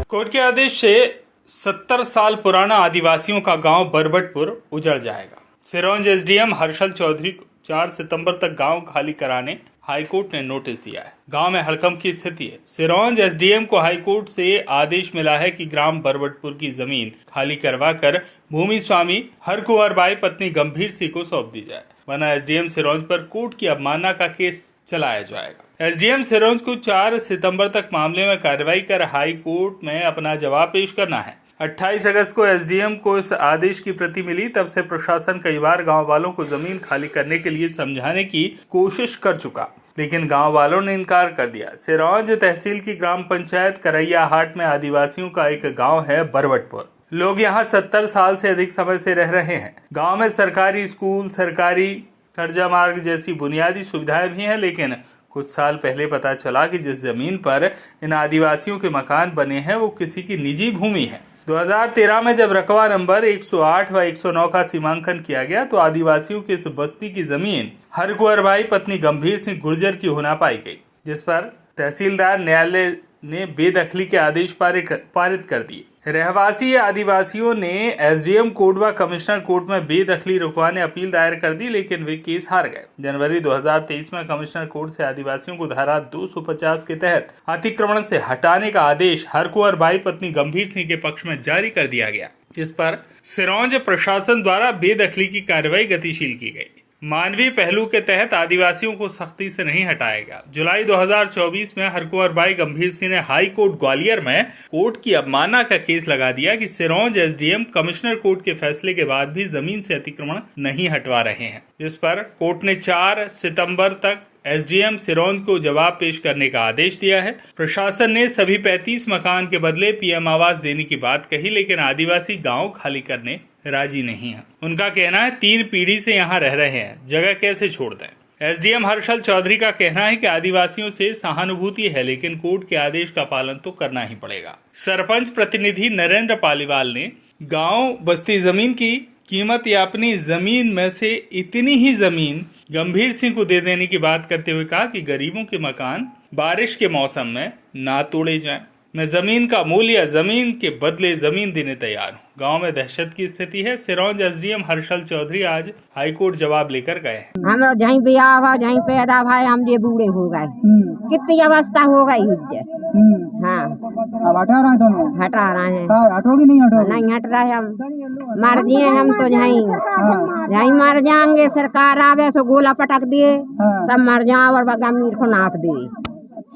Court के आदेश से 70 साल पुराना आदिवासियों का गांव बरबटपुर उजड़ जाएगा। सिरोंज एसडीएम हर्षल चौधरी को 4 सितंबर तक गांव खाली कराने हाईकोर्ट ने नोटिस दिया है। गांव में हड़कंप की स्थिति है। सिरोंज एसडीएम को हाईकोर्ट से आदेश मिला है कि ग्राम बरबटपुर की जमीन खाली करवाकर भूमि स्वामी हरकुंवर बाई पत्नी गंभीर सिंह को सौंप दी जाए, वरना एसडीएम सिरोंज पर कोर्ट की अवमानना का केस चलाया जाएगा। एसडीएम सिरोंज को 4 सितंबर तक मामले में कार्रवाई कर हाई कोर्ट में अपना जवाब पेश करना है। 28 अगस्त को एसडीएम को इस आदेश की प्रति मिली। तब से प्रशासन कई बार गांव वालों को जमीन खाली करने के लिए समझाने की कोशिश कर चुका, लेकिन गांव वालों ने इनकार कर दिया। सिरोंज तहसील की ग्राम पंचायत करैया हाट में आदिवासियों का एक गाँव है बरबटपुर। लोग यहाँ 70 साल से अधिक समय से रह रहे हैं। गाँव में सरकारी स्कूल, सरकारी कर्जा मार्ग जैसी बुनियादी सुविधाएं भी हैं, लेकिन कुछ साल पहले पता चला कि जिस जमीन पर इन आदिवासियों के मकान बने हैं वो किसी की निजी भूमि है। 2013 में जब रकबा नंबर 108 व 109 का सीमांकन किया गया तो आदिवासियों की इस बस्ती की जमीन हरकुंवर बाई पत्नी गंभीर सिंह गुर्जर की होना पाई गई, जिस पर तहसीलदार न्यायालय ने बेदखली के आदेश पारित कर दिए। रहवासी आदिवासियों ने एसडीएम कोर्ट व कमिश्नर कोर्ट में बेदखली रुकवाने अपील दायर कर दी, लेकिन वे केस हार गए। जनवरी 2023 में कमिश्नर कोर्ट से आदिवासियों को धारा 250 के तहत अतिक्रमण से हटाने का आदेश हरकुंवर बाई पत्नी गंभीर सिंह के पक्ष में जारी कर दिया गया, जिस पर सिरोंज प्रशासन द्वारा बेदखली की कार्रवाई गतिशील की गई। मानवीय पहलू के तहत आदिवासियों को सख्ती से नहीं हटाया गया। जुलाई 2024 में हरकुंवर बाई गंभीर सिंह ने हाई कोर्ट ग्वालियर में कोर्ट की अवमानना का केस लगा दिया कि सिरोंज एसडीएम कमिश्नर कोर्ट के फैसले के बाद भी जमीन से अतिक्रमण नहीं हटवा रहे हैं, जिस पर कोर्ट ने 4 सितंबर तक एसडीएम सिरोंज को जवाब पेश करने का आदेश दिया है। प्रशासन ने सभी 35 मकान के बदले पीएम आवास देने की बात कही, लेकिन आदिवासी गांव खाली करने राजी नहीं है। उनका कहना है 3 पीढ़ी से यहाँ रह रहे हैं, जगह कैसे छोड़ दें। एसडीएम हर्षल चौधरी का कहना है कि आदिवासियों से सहानुभूति है, लेकिन कोर्ट के आदेश का पालन तो करना ही पड़ेगा। सरपंच प्रतिनिधि नरेंद्र पालीवाल ने गांव बस्ती जमीन की कीमत या अपनी जमीन में से इतनी ही जमीन गंभीर सिंह को दे देने की बात करते हुए कहा कि गरीबों के मकान बारिश के मौसम में ना तोड़े जाएं। मैं जमीन का मूल्य या जमीन के बदले जमीन देने तैयार हूँ। गांव में दहशत की स्थिति है। सिरोंज एसडीएम हर्षल चौधरी आज हाईकोर्ट जवाब लेकर गए हैं। हम जहीं बियाह हुआ, जहीं पैदा भाई, हम ये बूढ़े हो गए, कितनी अवस्था हो गई है। हाँ, अब हटा रहे हैं तुम? हटा रहे हैं। हटोगी नहीं? हटोगी नहीं हट रहे, हम मर दिए। हम तो यहीं मर जाएंगे। सरकार आवे तो गोला पटक दिए, सब मर जाओ और गंभीर को नाप दिए।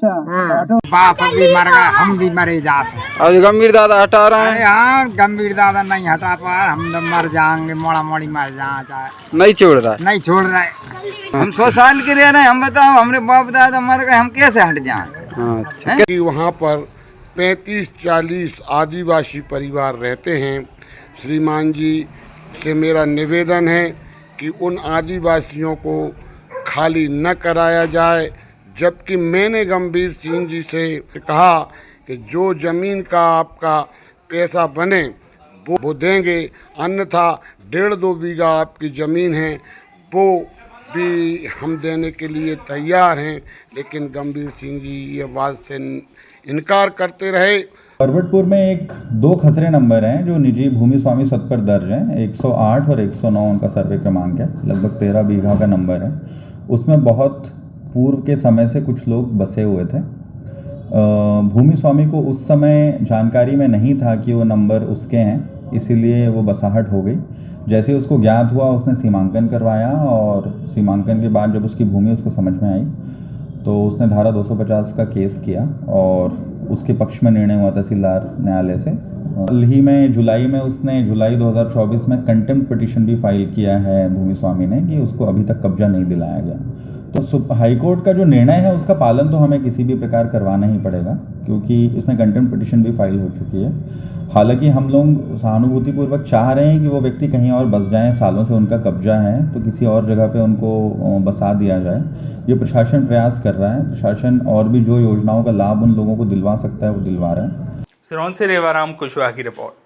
हाँ। बाप भी मर गया, हम भी मरे जाते। और गंभीर दादा हटा रहे हैं? हाँ, गंभीर दादा नहीं हटा पा, हम तो मर जाएंगे, मोड़ा मोड़ी मर जाए। नहीं छोड़ रहा? नहीं छोड़ रहे। हम 100 साल के रह रहे हैं, हम बताओ, हमारे बाप दादा मर गए, हम कैसे हट जाएं? अच्छा। कि वहाँ पर 35-40 आदिवासी परिवार रहते हैं। श्रीमान जी से मेरा निवेदन है कि उन आदिवासियों को खाली न कराया जाए, जबकि मैंने गंभीर सिंह जी से कहा कि जो ज़मीन का आपका पैसा बने वो देंगे, अन्यथा 1.5-2 बीघा आपकी ज़मीन है वो भी हम देने के लिए तैयार हैं। लेकिन गंभीर सिंह जी ये बात से इनकार करते रहे। बरबटपुर में 2 खसरे नंबर हैं जो निजी भूमि स्वामी सद पर दर्ज हैं। 108 और 109 उनका सर्वे क्रमांक है। लगभग 13 बीघा का नंबर है। उसमें बहुत पूर्व के समय से कुछ लोग बसे हुए थे। भूमि स्वामी को उस समय जानकारी में नहीं था कि वो नंबर उसके हैं, इसीलिए वो बसाहट हो गई। जैसे उसको ज्ञात हुआ उसने सीमांकन करवाया, और सीमांकन के बाद जब उसकी भूमि उसको समझ में आई तो उसने धारा 250 का केस किया और उसके पक्ष में निर्णय हुआ तहसीलदार न्यायालय से। हाल ही में जुलाई 2024 में कंटेम्प्ट पिटीशन भी फाइल किया है भूमि स्वामी ने कि उसको अभी तक कब्जा नहीं दिलाया गया। तो हाईकोर्ट का जो निर्णय है उसका पालन तो हमें किसी भी प्रकार करवाना ही पड़ेगा, क्योंकि इसमें कंटेम्प्ट पिटीशन भी फाइल हो चुकी है। हालांकि हम लोग सहानुभूतिपूर्वक चाह रहे हैं कि वो व्यक्ति कहीं और बस जाएं, सालों से उनका कब्जा है तो किसी और जगह पे उनको बसा दिया जाए। ये प्रशासन प्रयास कर रहा है। प्रशासन और भी जो योजनाओं का लाभ उन लोगों को दिलवा सकता है वो दिलवा रहा है। सिरोंज से रेवाराम कुशवाहा की रिपोर्ट।